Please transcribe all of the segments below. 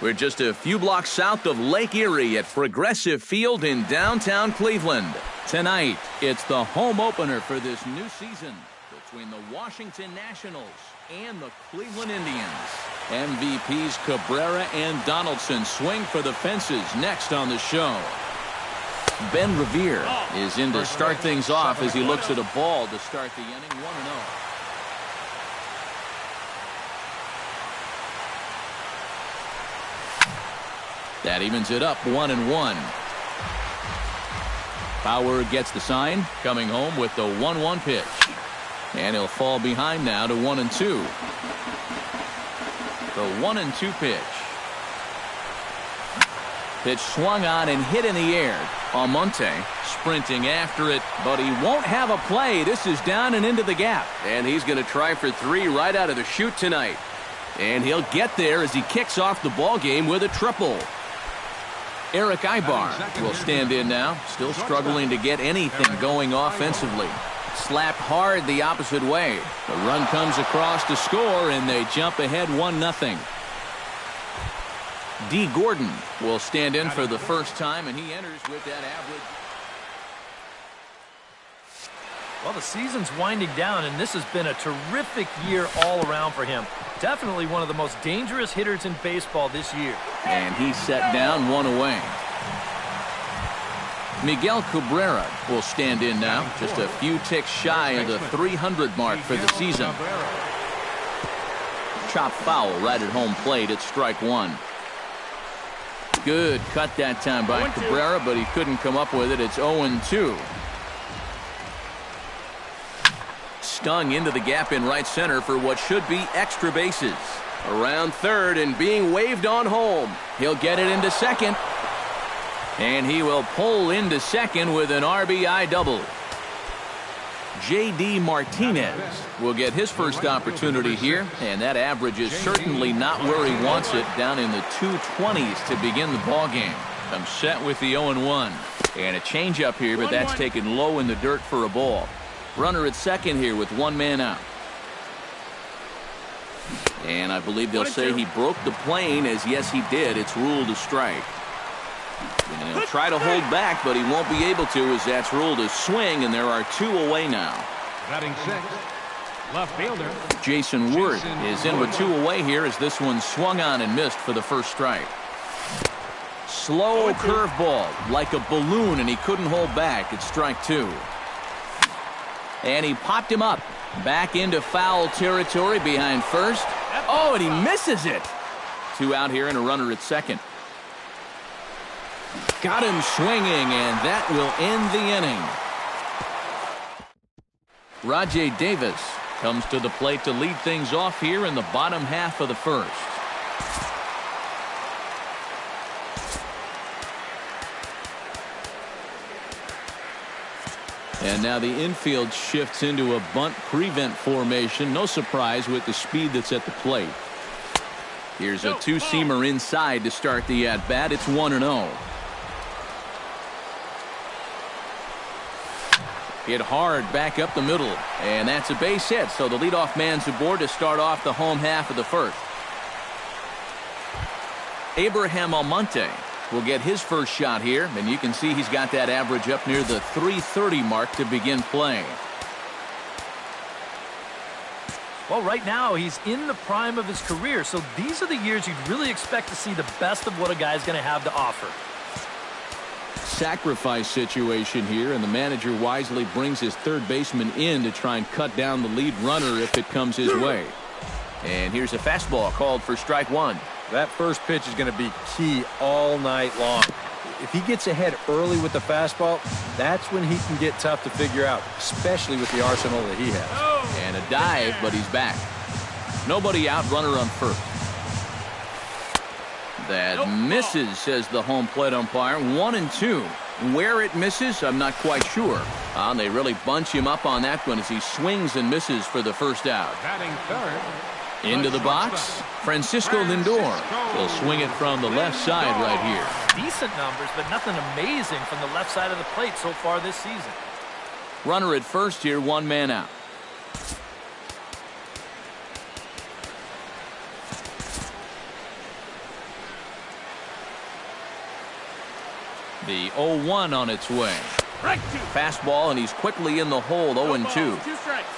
We're just a few blocks south of Lake Erie at Progressive Field in downtown Cleveland. Tonight, it's the home opener for this new season between the Washington Nationals and the Cleveland Indians. MVPs Cabrera and Donaldson swing for the fences next on the show. Ben Revere is in to start things off as he looks at a ball to start the inning 1-0. That evens it up 1-1. Bauer gets the sign, coming home with the 1-1 pitch. And he'll fall behind now to 1-2. The 1-2 pitch. Pitch swung on and hit in the air. Almonte sprinting after it, but he won't have a play. This is down and into the gap. And he's going to try for 3 right out of the chute tonight. And he'll get there as he kicks off the ball game with a triple. Eric Ibar will stand in now, still struggling to get anything going offensively. Slapped hard the opposite way. The run comes across to score, and they jump ahead 1-0. D. Gordon will stand in for the first time, and he enters with that average. Well, the season's winding down, and this has been a terrific year all around for him. Definitely one of the most dangerous hitters in baseball this year. And he's set down 1 away. Miguel Cabrera will stand in now, just a few ticks shy of the 300 mark for the season. Chopped foul right at home plate at strike 1. Good cut that time by Cabrera, but he couldn't come up with it. It's 0-2. Stung into the gap in right center for what should be extra bases. Around third and being waved on home. He'll get it into second. And he will pull into second with an RBI double. J.D. Martinez will get his first opportunity here, and that average is certainly not where he wants it, down in the 220s to begin the ball game. I'm set with the 0-1. And a changeup here, but that's taken low in the dirt for a ball. Runner at second here with 1 man out. And I believe they'll say he broke the plane, as yes he did. It's ruled a strike. And he'll try to hold back, but he won't be able to, as that's ruled a swing, and there are 2 away now. Batting 6th, left fielder Jason Worth is in with 2 away here as this one swung on and missed for the first strike. Slow curveball like a balloon, and he couldn't hold back. It's strike 2. And he popped him up back into foul territory behind first. Oh, and he misses it. 2 out here and a runner at second. Got him swinging, and that will end the inning. Rajay Davis comes to the plate to lead things off here in the bottom half of the first. And now the infield shifts into a bunt prevent formation. No surprise with the speed that's at the plate. Here's a 2-seamer inside to start the at-bat. It's 1-0. Hit hard back up the middle, and that's a base hit, so the leadoff man's aboard to start off the home half of the first. Abraham Almonte will get his first shot here, and you can see he's got that average up near the 330 mark to begin play. Well, right now he's in the prime of his career, so these are the years you'd really expect to see the best of what a guy's going to have to offer. Sacrifice situation here, and the manager wisely brings his third baseman in to try and cut down the lead runner if it comes his way. And here's a fastball called for strike 1. That first pitch is going to be key all night long. If he gets ahead early with the fastball, that's when he can get tough to figure out, especially with the arsenal that he has. And a dive, but he's back. Nobody out, runner on first. That misses, says the home plate umpire. 1-2. Where it misses, I'm not quite sure. They really bunch him up on that one as he swings and misses for the first out. batting 3rd. Into the box, Francisco Lindor. He'll swing it from the left side right here. Decent numbers, but nothing amazing from the left side of the plate so far this season. Runner at first here, 1 man out. The 0-1 on its way. Fastball, and he's quickly in the hole. 0-2. 2 strikes.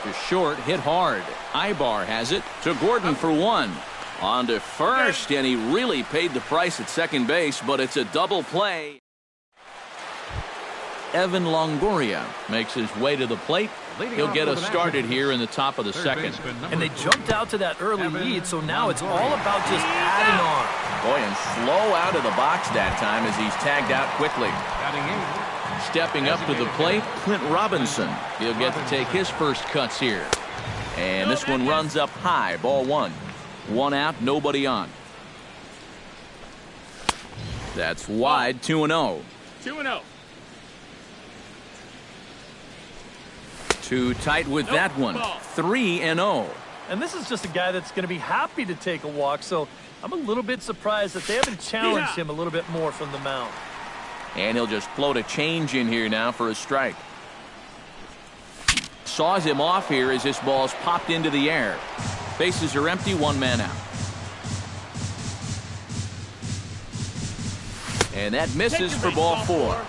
To short, hit hard. Ibar has it to Gordon for 1. On to first, and he really paid the price at second base, but it's a double play. Evan Longoria makes his way to the plate. He'll get us started here in the top of the second. And they jumped out to that early lead, so now it's all about just adding on. Boy, and slow out of the box that time as he's tagged out quickly. Stepping up to the plate, Clint Robinson. He'll get to take his first cuts here. And this one runs up high, ball 1. 1 out, nobody on. That's wide, 2-0. 2-0. Too tight with that one. 3-0. And this is just a guy that's going to be happy to take a walk, so I'm a little bit surprised that they haven't challenged him a little bit more from the mound. And he'll just float a change in here now for a strike. Saws him off here as this ball's popped into the air. Bases are empty, 1 man out. And that misses for ball 4.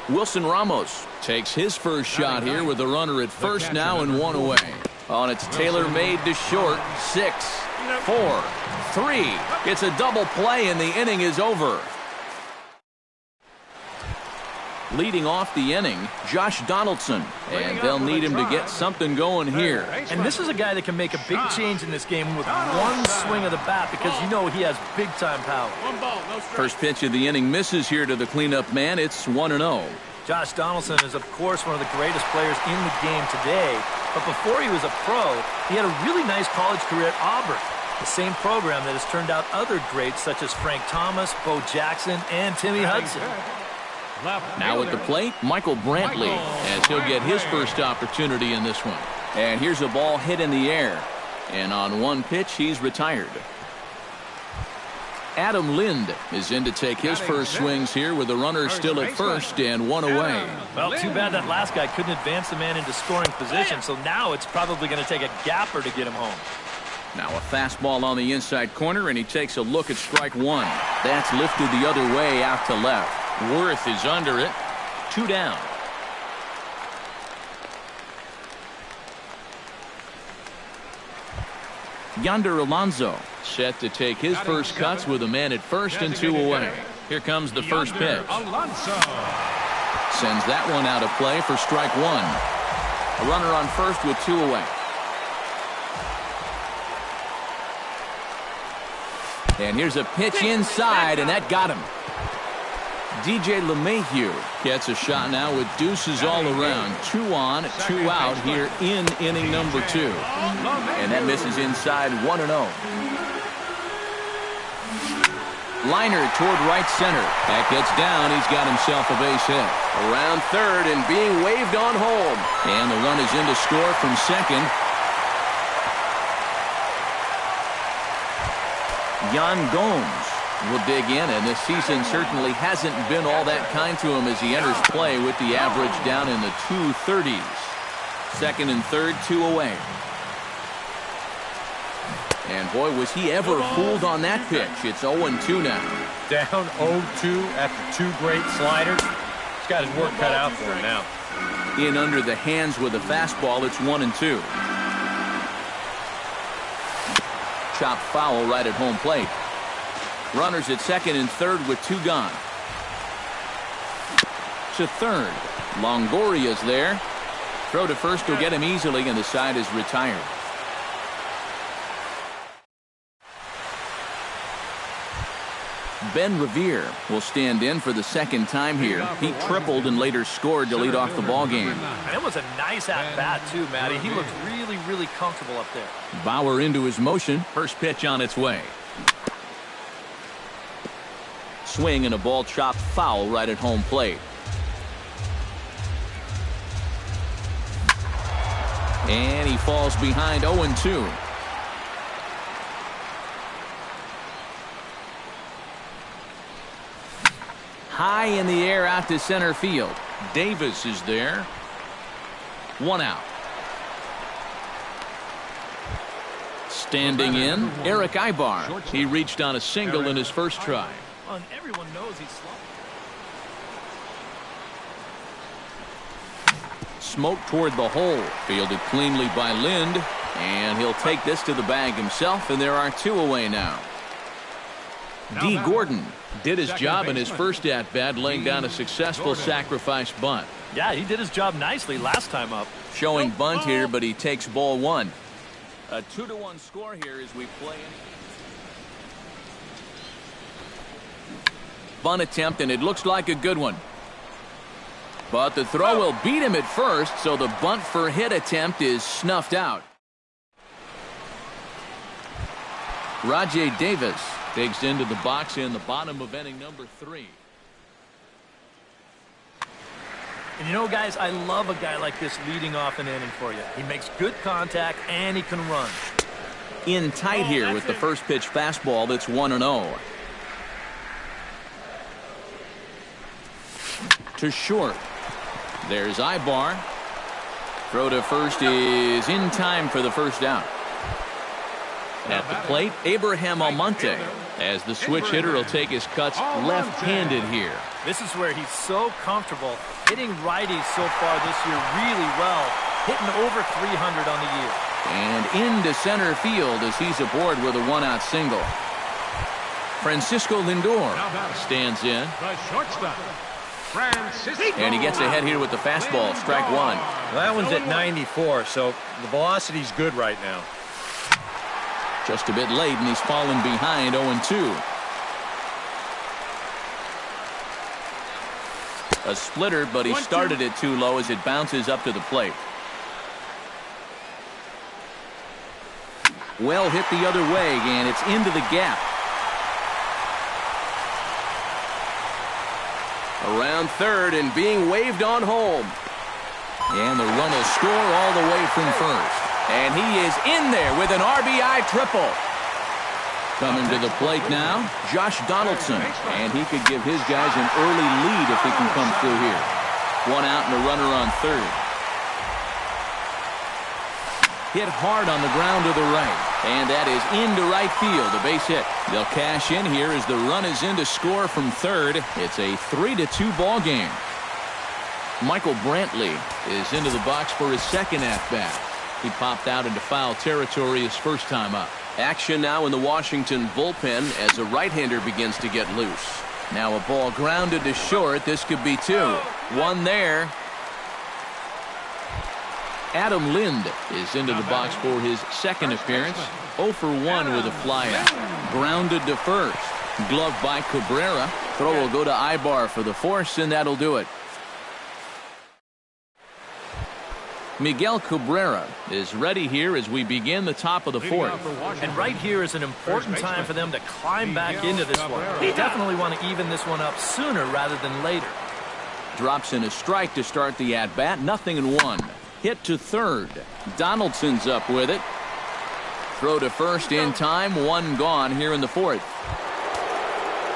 Wilson Ramos takes his first shot here with a runner at first now and 1 away. On its tailor-made to short. 6, 4, 3. It's a double play and the inning is over. Leading off the inning, Josh Donaldson. And they'll need him to get something going here. And this is a guy that can make a big change in this game with one swing of the bat because you know he has big-time power. 1 ball, no strike. First pitch of the inning misses here to the cleanup man. It's 1-0. Josh Donaldson is, of course, one of the greatest players in the game today. But before he was a pro, he had a really nice college career at Auburn, the same program that has turned out other greats such as Frank Thomas, Bo Jackson, and Timmy Hudson. Now at the plate, Michael Brantley, as he'll get his first opportunity in this one. And here's a ball hit in the air. And on one pitch, he's retired. Adam Lind is in to take his first swings here with a runner still at first and 1 away. Well, too bad that last guy couldn't advance the man into scoring position, so now it's probably going to take a gapper to get him home. Now a fastball on the inside corner, and he takes a look at strike 1. That's lifted the other way out to left. Worth is under it. 2 down. Yonder Alonso set to take his first cuts with a man at first and 2 away. Here comes the first pitch. Sends that one out of play for strike 1. A runner on first with 2 away. And here's a pitch inside, and that got him. DJ LeMahieu gets a shot now with deuces all around. 2 on, 2 out here in inning number 2. And that misses inside, 1-0. Liner toward right center. That gets down. He's got himself a base hit. Around third and being waved on home. And the run is in to score from second. Yan Gomes will dig in, and this season certainly hasn't been all that kind to him as he enters play with the average down in the 230s. Second and third, 2 away. And boy, was he ever fooled on that pitch. It's 0-2 now. Down 0-2 after 2 great sliders. He's got his work cut out for him now. In under the hands with a fastball, it's 1-2. Chopped foul right at home plate. Runners at second and third with 2 gone. To third. Longoria's there. Throw to first will get him easily, and the side is retired. Ben Revere will stand in for the second time here. He tripled and later scored to lead off the ball game. And it was a nice at-bat, too, Matty. He looked really, really comfortable up there. Bauer into his motion. First pitch on its way. Swing and a ball chopped foul right at home plate. And he falls behind 0-2. High in the air out to center field. Davis is there. 1 out. Standing in, Eric Ibar. He reached on a single in his first try. And everyone knows he's slow. Smoke toward the hole. Fielded cleanly by Lind. And he'll take this to the bag himself, and there are 2 away now. D. Gordon did his job in his first at-bat, laying down a successful sacrifice bunt. Yeah, he did his job nicely last time up. Showing bunt here, but he takes ball 1. A 2-1 score here as we play. Bunt attempt, and it looks like a good one. But the throw will beat him at first, so the bunt for hit attempt is snuffed out. Rajay Davis digs into the box in the bottom of inning number 3. And you know, guys, I love a guy like this leading off an inning for you. He makes good contact, and he can run. In tight here with the first pitch fastball that's 1-0. To short. There's Ibar. Throw to first is in time for the first down. At the plate, Abraham Almonte, as the switch hitter will take his cuts left-handed here. This is where he's so comfortable hitting righties so far this year really well, hitting over 300 on the year. And into center field as he's aboard with a 1-out single. Francisco Lindor stands in. The shortstop, Francisco. And he gets ahead here with the fastball, strike 1. Well, that one's at 94, so the velocity's good right now. Just a bit late, and he's fallen behind 0-2. A splitter, but he started it too low as it bounces up to the plate. Well hit the other way, and it's into the gap. Around third and being waved on home. And the run will score all the way from first. And he is in there with an RBI triple. Coming to the plate now, Josh Donaldson. And he could give his guys an early lead if he can come through here. 1 out and a runner on third. Hit hard on the ground to the right. And that is into right field, a base hit. They'll cash in here as the run is in to score from third. It's a 3-2 ball game. Michael Brantley is into the box for his second at-bat. He popped out into foul territory his first time up. Action now in the Washington bullpen as a right-hander begins to get loose. Now a ball grounded to short. This could be 2. 1 there. Adam Lind is into the box for his second appearance. 0 for 1 with a flyout. Grounded to first. Gloved by Cabrera. Throw will go to Ibar for the force, and that'll do it. Miguel Cabrera is ready here as we begin the top of the 4th. And right here is an important time for them to climb back into this one. They definitely want to even this one up sooner rather than later. Drops in a strike to start the at-bat. 0-1. Hit to third. Donaldson's up with it. Throw to first in time. 1 gone here in the 4th.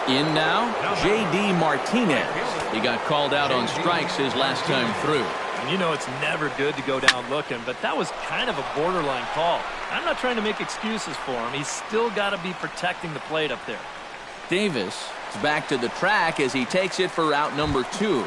In now, J.D. Martinez. He got called out on strikes his last time through. And you know it's never good to go down looking, but that was kind of a borderline call. I'm not trying to make excuses for him. He's still got to be protecting the plate up there. Davis is back to the track as he takes it for out number 2.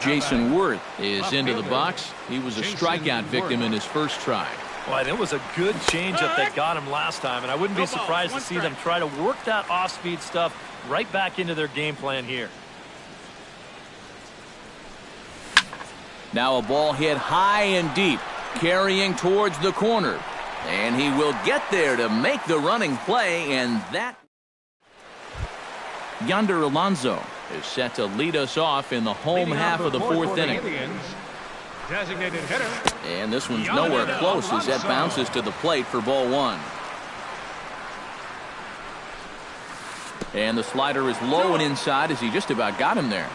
Jason Worth is into the box. He was a strikeout victim in his first try. Well, it was a good changeup that got him last time, and I wouldn't be surprised to see them try to work that off-speed stuff right back into their game plan here. Now a ball hit high and deep, carrying towards the corner. And he will get there to make the running play, and that... Yonder Alonso is set to lead us off in the home half of the 4th inning. Designated hitter. And this one's nowhere close as that bounces to the plate for ball 1. And the slider is low and inside as he just about got him there.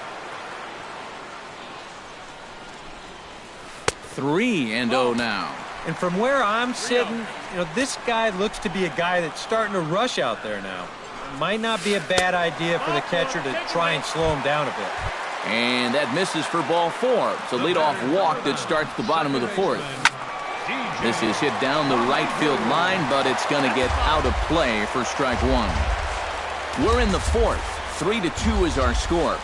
3-0 now. And from where I'm sitting, this guy looks to be a guy that's starting to rush out there now. Might not be a bad idea for the catcher to try and slow him down a bit. And that misses for ball 4. It's a leadoff walk that starts the bottom of the 4th. This is hit down the right field line, but it's going to get out of play for strike one. We're in the fourth. 3-2 is our score.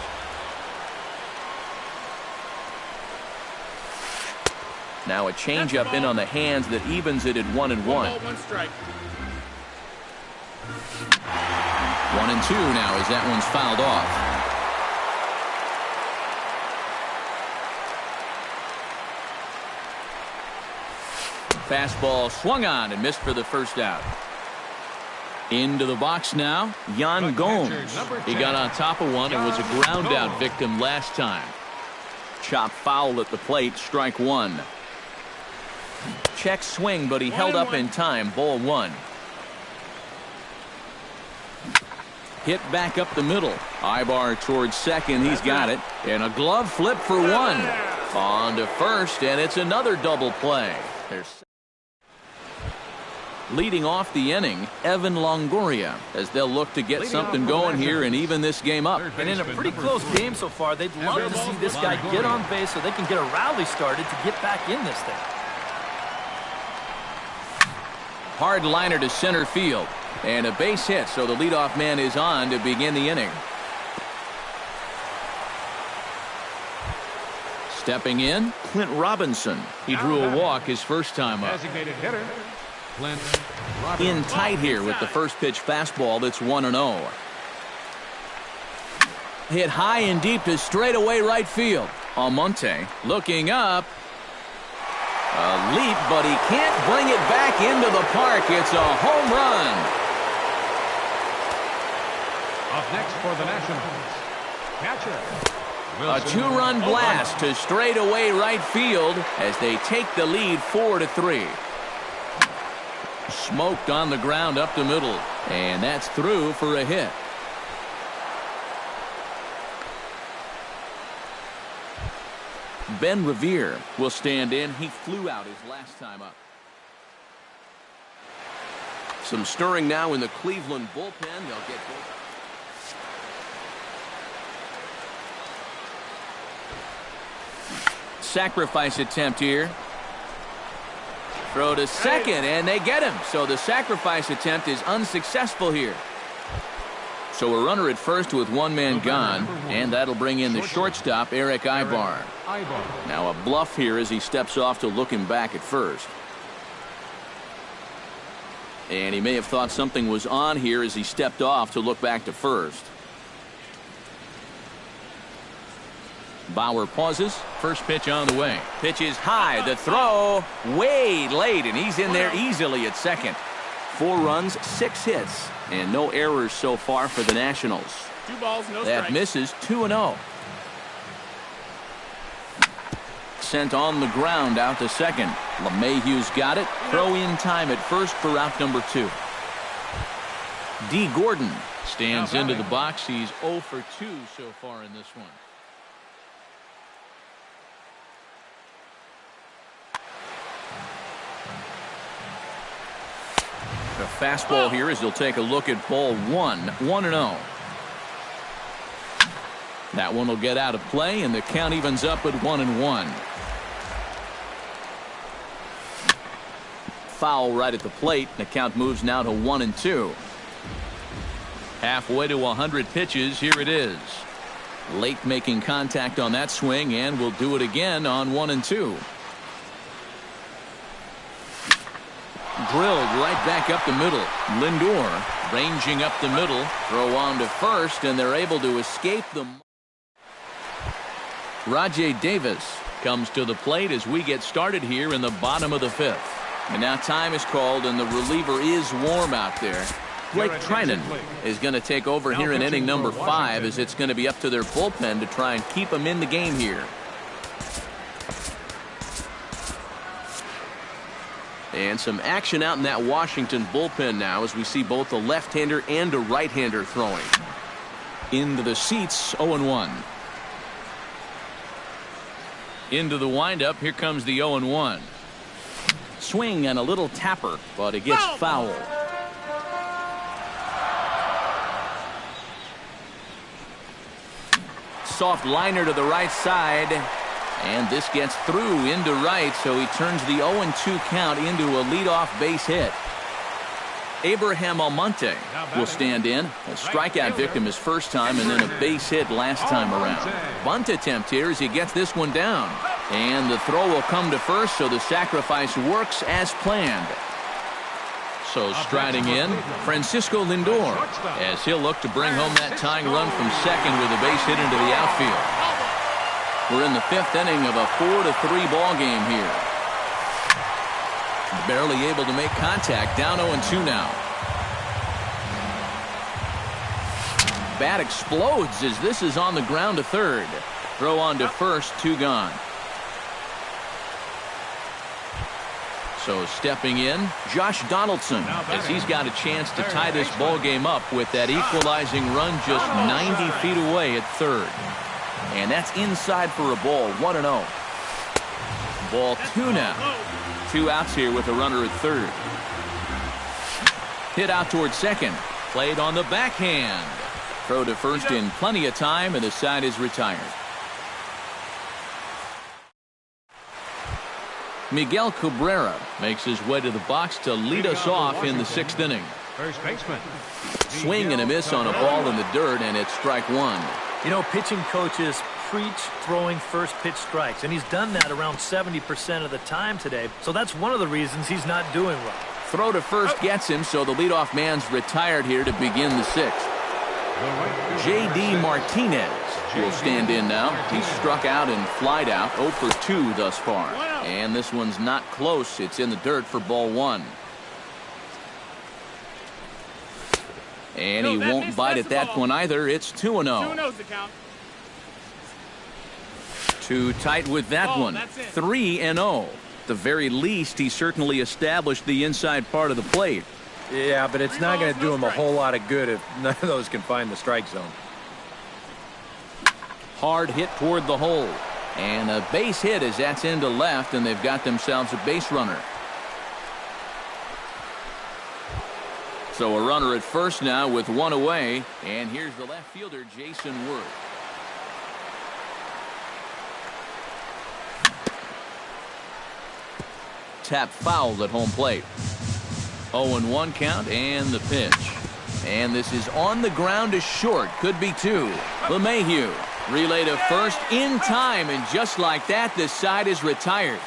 Now a changeup in on the hands that evens it at 1-1. 1 ball, 1 strike. 1-2 now as that one's fouled off. Fastball swung on and missed for the first out. Into the box now, Yan Gomes. He got on top of one and was a ground out victim last time. Chop foul at the plate, strike one. Check swing, but he held up in time, ball one. Hit back up the middle. Ibar towards second, he's got it. And a glove flip for one. On to first, and it's another double play. Leading off the inning, Evan Longoria, as they'll look to get something going here and even this game up. And in a pretty close game so far, they'd love to see this guy get on base so they can get a rally started to get back in this thing. Hard liner to center field. And a base hit, so the leadoff man is on to begin the inning. Stepping in, Clint Robinson. He drew a walk his first time up. Designated hitter, Clint In tight here with the first pitch fastball that's 1-0. Hit high and deep to straightaway right field. Almonte looking up. A leap, but he can't bring it back into the park. It's a home run. up next for the Nationals. Catcher. A two-run blast to straightaway right field as they take the lead 4-3. Smoked on the ground up the middle, and that's through for a hit. Ben Revere will stand in. He flew out his last time up. Some stirring now in the Cleveland bullpen. They'll get both. Sacrifice attempt here. Throw to second, and they get him. So the sacrifice attempt is unsuccessful here. So a runner at first with one man gone, and that'll bring in the shortstop, Eric Ibar. Now a bluff here as he steps off to look him back at first. And he may have thought something was on here as he stepped off to look back to first. Bauer pauses. First pitch on the way. Pitch is high. The throw way late, and he's in there easily at second. 4 runs, 6 hits, and no errors so far for the Nationals. 2 balls, no That strikes. misses. 2-0. Sent on the ground out to second. LeMahieu's got it. Throw in time at first for out number 2. D. Gordon stands into the box. He's 0 for 2 so far in this one. The fastball here as he'll take a look at ball 1. 1-0. That one will get out of play, and the count evens up at 1-1. Foul right at the plate. The count moves now to 1-2. Halfway to 100 pitches. Here it is. Late making contact on that swing, and will do it again on 1-2. Drilled right back up the middle. Lindor ranging up the middle. Throw on to first, and they're able to escape them. Rajay Davis comes to the plate as we get started here in the bottom of the 5th. And now time is called, and the reliever is warm out there. Blake Trinan is going to take over here in inning number 5 as it's going to be up to their bullpen to try and keep them in the game here. And some action out in that Washington bullpen now as we see both a left-hander and a right-hander throwing. Into the seats, 0-1. Into the windup, here comes the 0-1. Swing and a little tapper, but it gets foul. Soft liner to the right side. And this gets through into right, so he turns the 0-2 count into a leadoff base hit. Abraham Almonte will stand in. A strikeout victim his first time and then a base hit last time around. Bunt attempt here as he gets this one down. And the throw will come to first, so the sacrifice works as planned. So striding in, Francisco Lindor, as he'll look to bring home that tying run from second with a base hit into the outfield. We're in the 5th inning of a 4-3 ball game here. Barely able to make contact, down 0-2 now. Bat explodes as this is on the ground to third. Throw on to first, 2 gone. So stepping in, Josh Donaldson, as he's got a chance to tie this ball game up with that equalizing run just 90 feet away at third. And that's inside for a ball, 1-0. Ball 2 now. 2 outs here with a runner at third. Hit out towards second. Played on the backhand. Throw to first in plenty of time, and the side is retired. Miguel Cabrera makes his way to the box to lead us off in the 6th inning. First baseman. Swing and a miss on a ball in the dirt, and it's strike 1. You know, pitching coaches preach throwing first pitch strikes, and he's done that around 70% of the time today. So that's one of the reasons he's not doing well. Throw to first gets him, so the leadoff man's retired here to begin the 6th. J.D. Martinez will stand in now. He's struck out and flied out, 0 for 2 thus far. And this one's not close. It's in the dirt for ball 1. And he won't bite at that one either. It's 2-0. 2-0's the count. Too tight with that one. 3-0. At the very least, he certainly established the inside part of the plate. Yeah, but it's not going to do him a whole lot of good if none of those can find the strike zone. Hard hit toward the hole. And a base hit as that's into left, and they've got themselves a base runner. So a runner at first now with 1 away. And here's the left fielder, Jason Worth. Tap fouled at home plate. 0-1 count and the pitch. And this is on the ground to short. Could be 2. LeMahieu. Relay to first in time, and just like that, this side is retired.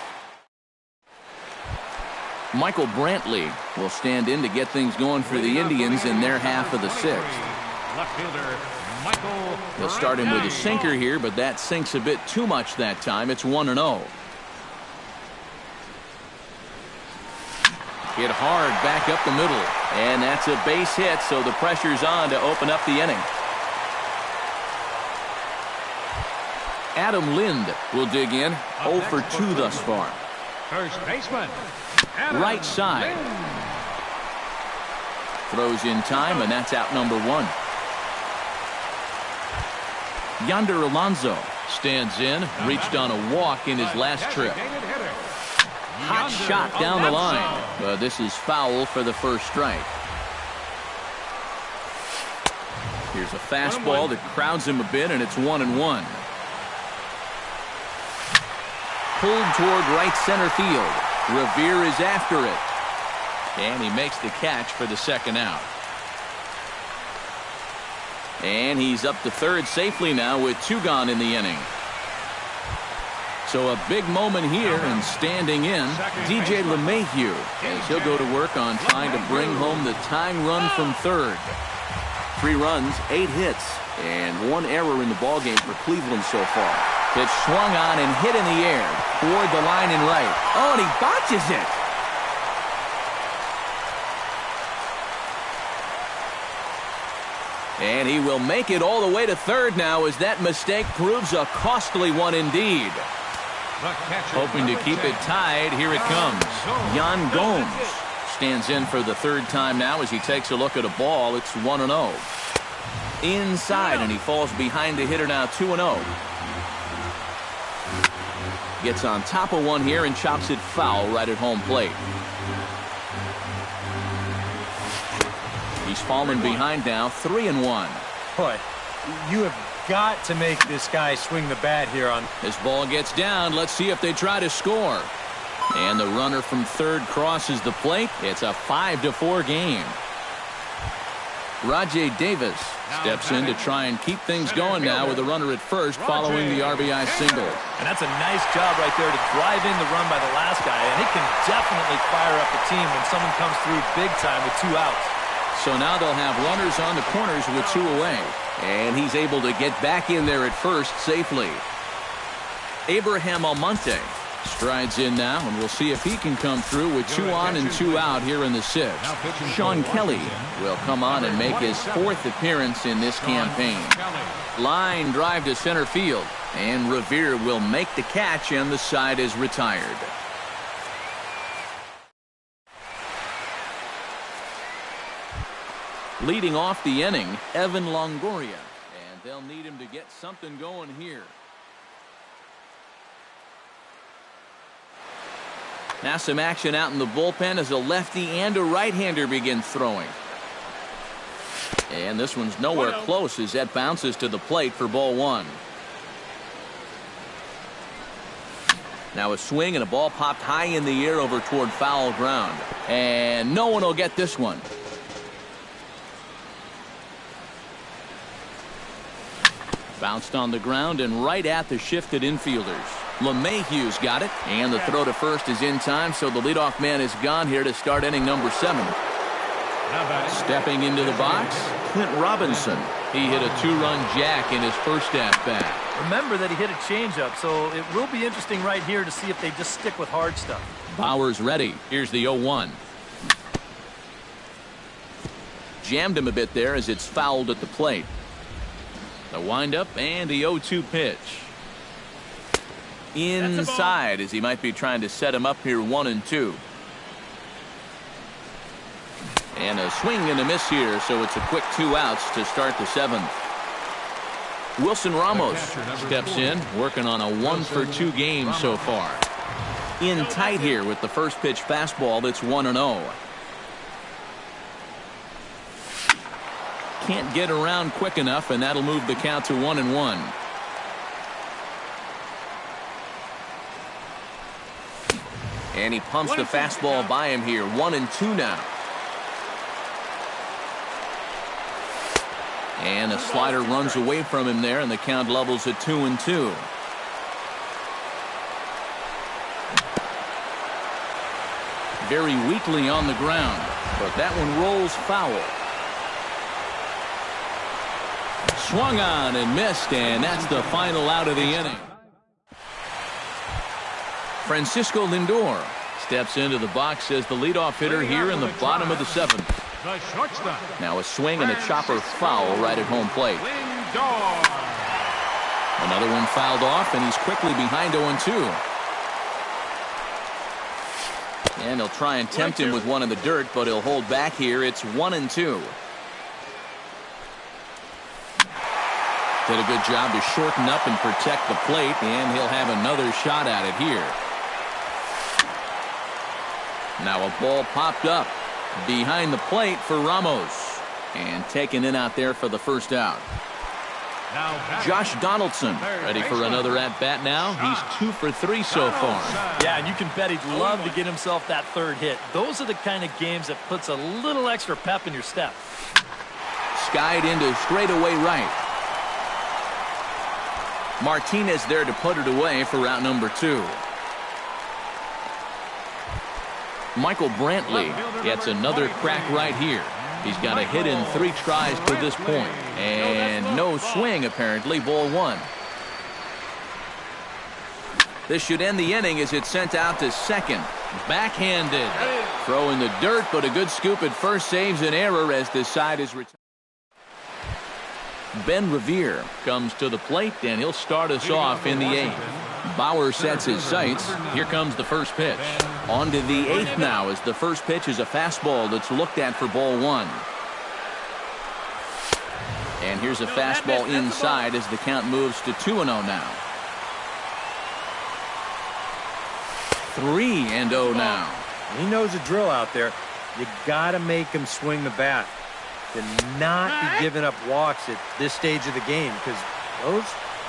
Michael Brantley will stand in to get things going for the Indians in their half of the 6th. Left fielder Michael. They'll start him with a sinker here, but that sinks a bit too much that time. It's 1-0. Hit hard back up the middle, and that's a base hit, so the pressure's on to open up the inning. Adam Lind will dig in, 0 for 2 thus far. First baseman. Adam Right side. Lind. Throws in time, and that's out number 1. Yonder Alonso stands in, reached on a walk in his last trip. Designated hitter. Hot shot down the line. This is foul for the first strike. Here's a fastball that crowds him a bit, and it's 1-1. Pulled toward right center field. Revere is after it. And he makes the catch for the 2nd out. And he's up to third safely now with 2 gone in the inning. So a big moment here, and standing in, DJ LeMahieu, as he'll go to work on trying to bring home the tying run from third. 3 runs, 8 hits, and 1 error in the ballgame for Cleveland so far. Pitch swung on and hit in the air toward the line and right. Oh, and he botches it. And he will make it all the way to third now, as that mistake proves a costly one indeed. Hoping to keep it tied. Here it comes. Yan Gomes stands in for the 3rd time now as he takes a look at a ball. It's 1-0. Inside, and he falls behind the hitter now, 2-0. Gets on top of one here and chops it foul right at home plate. He's fallen behind now, 3-1. Boy, you have got to make this guy swing the bat here on. This ball gets down. Let's see if they try to score. And the runner from third crosses the plate. It's a 5-4 game. Rajay Davis steps in to try and keep things going now with a runner at first following the RBI single. And that's a nice job right there to drive in the run by the last guy. And it can definitely fire up a team when someone comes through big time with 2 outs. So now they'll have runners on the corners with 2 away. And he's able to get back in there at first safely. Abraham Almonte strides in now, and we'll see if he can come through with 2 on and 2 out here in the 6th. Sean Kelly will come on and make his 4th appearance in this campaign. Line drive to center field, and Revere will make the catch, and the side is retired. Leading off the inning, Evan Longoria, and they'll need him to get something going here. Now some action out in the bullpen as a lefty and a right-hander begin throwing. And this one's nowhere close as that bounces to the plate for ball 1. Now a swing and a ball popped high in the air over toward foul ground. And no one will get this one. Bounced on the ground and right at the shifted infielders. LeMahieu's got it, and the throw to first is in time, so the leadoff man is gone here to start inning number 7. Stepping into the box, Clint Robinson. He hit a 2-run jack in his first at-bat. Remember that he hit a changeup, so it will be interesting right here to see if they just stick with hard stuff. Bauer's ready. Here's the 0-1. Jammed him a bit there as it's fouled at the plate. The windup and the 0-2 pitch. Inside as he might be trying to set him up here 1-2. And a swing and a miss here, so it's a quick 2 outs to start the 7th. Wilson Ramos steps in, working on a 1-for-2 game so far. In tight here with the first pitch fastball that's 1-0. Can't get around quick enough, and that'll move the count to 1-1. And he pumps the fastball by him here. 1-2 now. And a slider runs away from him there, and the count levels at 2-2. Very weakly on the ground, but that one rolls foul. Swung on and missed, and that's the final out of the inning. Francisco Lindor steps into the box as the leadoff hitter here in the bottom of the 7th. Now a swing and a chopper foul right at home plate. Another one fouled off, and he's quickly behind 0-2. And he'll try and tempt him with one in the dirt, but he'll hold back here. It's 1-2. Did a good job to shorten up and protect the plate, and he'll have another shot at it here. Now a ball popped up behind the plate for Ramos, and taken in out there for the first out. Josh Donaldson ready for another at-bat now. He's 2 for 3 so far. Yeah, and you can bet he'd love to get himself that 3rd hit. Those are the kind of games that puts a little extra pep in your step. Skied into straightaway right. Martinez there to put it away for out number 2. Michael Brantley gets another crack right here. He's got a hit in 3 tries to this point, and no swing apparently. Ball 1. This should end the inning as it's sent out to second. Backhanded. Throw in the dirt, but a good scoop at first saves an error as this side is retired. Ben Revere comes to the plate, and he'll start us off in the 8th. Bauer sets his sights. Here comes the first pitch. On to the 8th now as the first pitch is a fastball that's looked at for ball 1. And here's a fastball inside as the count moves to 2-0 now. 3-0 now. He knows the drill out there. You got to make him swing the bat. To not be giving up walks at this stage of the game, because Those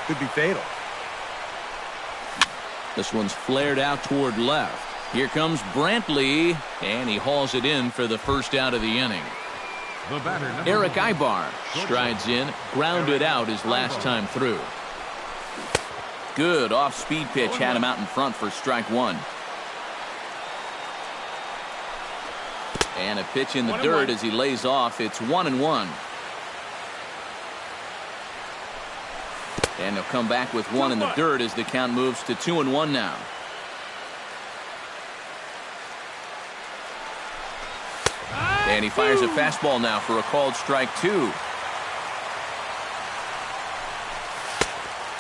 could be fatal. This one's flared out toward left. Here comes Brantley, and he hauls it in for the first out of the inning. The batter, Eric Ibar strides in, grounded out his last time through. Good off-speed pitch had him out in front for strike one. And a pitch in the dirt as he lays off. It's 1-1. And he'll come back with one in the dirt as the count moves to 2-1 now. And he fires a fastball now for a called strike two.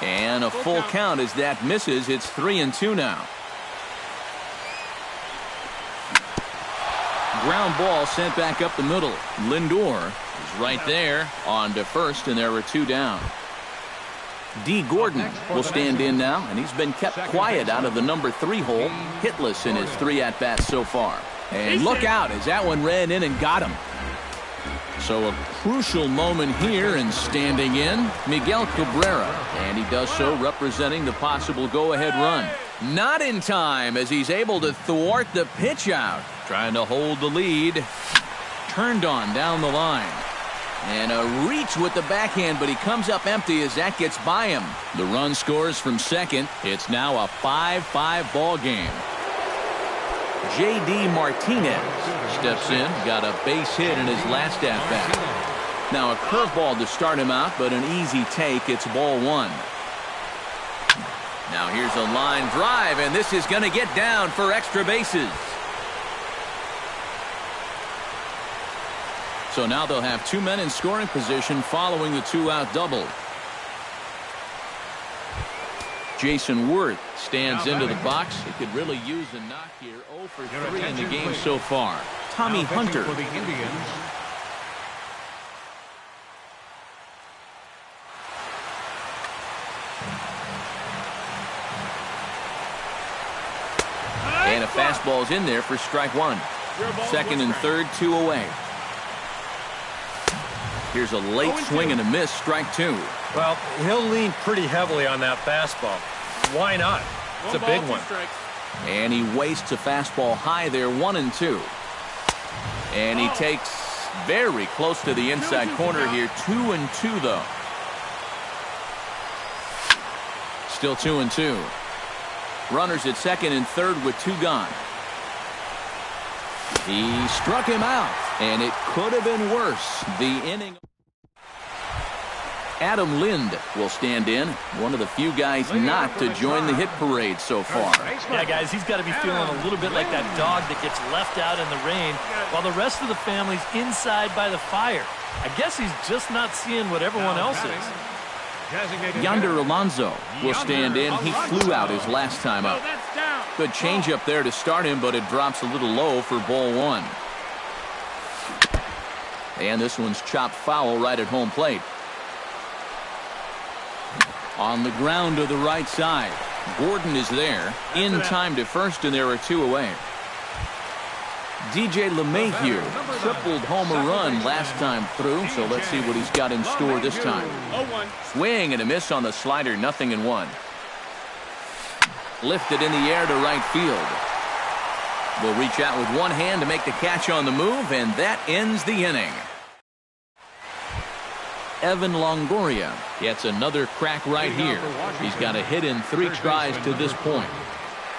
And a full count as that misses. It's 3-2 now. Ground ball sent back up the middle. Lindor is right there on to first, and there are two down. D. Gordon will stand in now, and he's been kept quiet out of the number 3 hole, hitless in his 3 at-bats so far. And look out as that one ran in and got him. So a crucial moment here, and standing in, Miguel Cabrera. And he does so representing the possible go-ahead run. Not in time as he's able to thwart the pitch out. Trying to hold the lead. Turned on down the line. And a reach with the backhand, but he comes up empty as that gets by him. The run scores from second. It's now a 5-5 ball game. J.D. Martinez steps in, got a base hit in his last at-bat. Now a curveball to start him out, but an easy take. It's ball one. Now here's a line drive, and this is going to get down for extra bases. So now they'll have 2 men in scoring position following the 2-out double. Jason Worth stands into the box. He could really use a knock here. 0 for 3 in the game so far. Tommy Hunter. For the Indians. And a fastball's in there for strike one. Second and third, 2 away. Here's a late swing and a miss, strike two. Well, he'll lean pretty heavily on that fastball. Why not? It's a big one. And he wastes a fastball high there, 1-2. And he takes very close to the inside corner here, 2-2 though. Still 2-2. Runners at second and third with 2 gone. He struck him out, and it could have been worse. The inning. Adam Lind will stand in, one of the few guys not to join the hit parade so far. Yeah, guys, he's got to be feeling a little bit like that dog that gets left out in the rain while the rest of the family's inside by the fire. I guess he's just not seeing what everyone else is. Yonder Alonso will stand in. He flew out his last time up. Good changeup there to start him, but it drops a little low for ball one. And this one's chopped foul right at home plate. On the ground to the right side. Gordon is there. In time to first, and there are 2 away. DJ LeMahieu tripled home run last time through, so let's see what he's got in store this time. Swing and a miss on the slider, 0-1. Lifted in the air to right field. Will reach out with one hand to make the catch on the move, and that ends the inning. Evan Longoria gets another crack right here. He's got a hit in 3 tries to this point.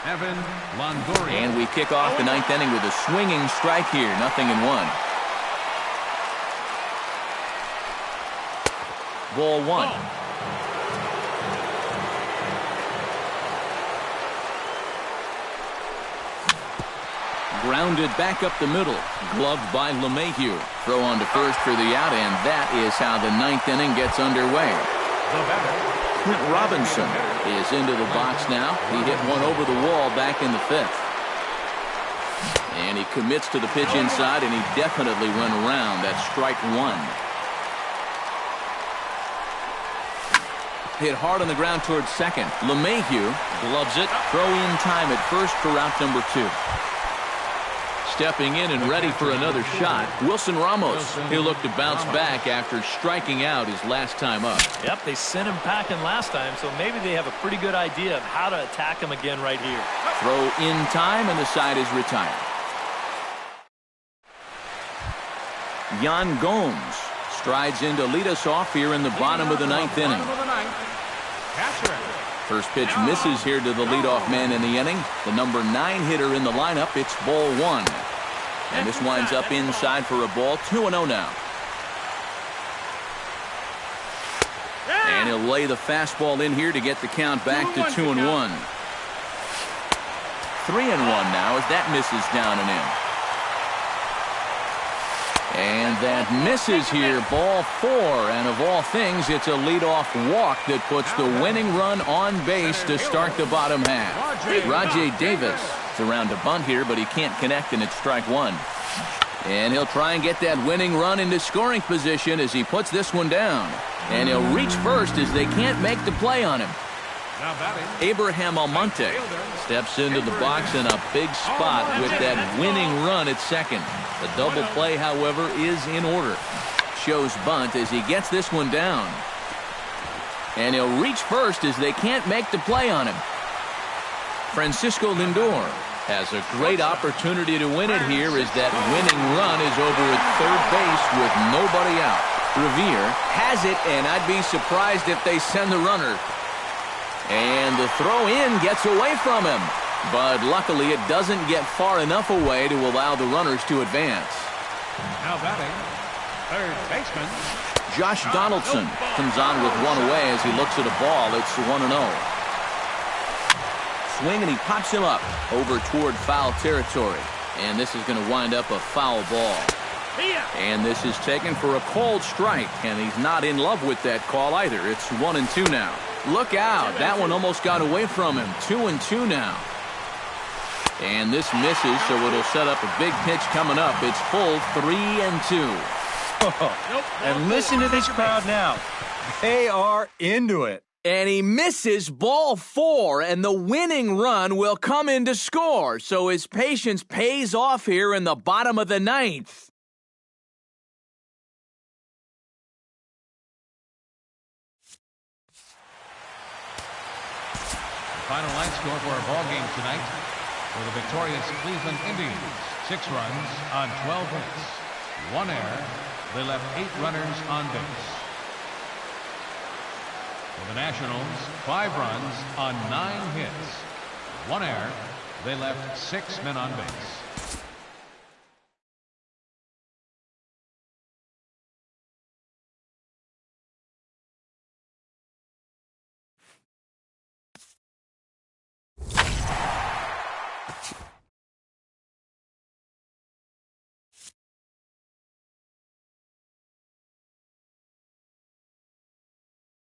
Evan Longoria. And we kick off the 9th inning with a swinging strike here, 0-1. Ball one. Grounded back up the middle. Gloved by LeMahieu. Throw on to first for the out, and that is how the 9th inning gets underway. Clint Robinson is into the box now. He hit one over the wall back in the 5th. And he commits to the pitch inside, and he definitely went around. That's strike one. Hit hard on the ground towards second. LeMahieu gloves it. Throw in time at first for out number 2. Stepping in and ready for another shot, Wilson Ramos. He'll look to bounce back after striking out his last time up. Yep, they sent him packing last time, so maybe they have a pretty good idea of how to attack him again right here. Throw in time, and the side is retired. Yan Gomes strides in to lead us off here in the bottom of the ninth inning. First pitch misses here to the leadoff man in the inning. The number 9 hitter in the lineup. It's ball 1. And this winds up inside for a ball. 2-0 now. And he'll lay the fastball in here to get the count back to 2-1. 3-1 now as that misses down and in. And that misses here, ball 4, and of all things, it's a leadoff walk that puts the winning run on base to start the bottom half. Rajay Davis is around to bunt here, but he can't connect, and it's strike 1. And he'll try and get that winning run into scoring position as he puts this one down. And he'll reach first as they can't make the play on him. Abraham Almonte steps into the box in a big spot with that winning run at second. The double play, however, is in order. Shows bunt as he gets this one down. And he'll reach first as they can't make the play on him. Francisco Lindor has a great opportunity to win it here as that winning run is over at third base with nobody out. Revere has it, and I'd be surprised if they send the runner. And the throw in gets away from him. But luckily it doesn't get far enough away to allow the runners to advance. Now batting, third baseman Josh Donaldson comes on with one away as he looks at a ball. It's 1-0. Swing, and he pops him up over toward foul territory. And this is going to wind up a foul ball. And this is taken for a called strike, and he's not in love with that call either. It's 1-2 now. Look out. That one almost got away from him. 2-2 now. And this misses, so it'll set up a big pitch coming up. It's full 3-2. And listen to this crowd now. They are into it. And he misses ball 4, and the winning run will come in to score. So his patience pays off here in the bottom of the ninth. Final line score for our ball game tonight. For the victorious Cleveland Indians, 6 runs on 12 hits. 1 error. They left 8 runners on base. For the Nationals, 5 runs on 9 hits. 1 error. They left 6 men on base.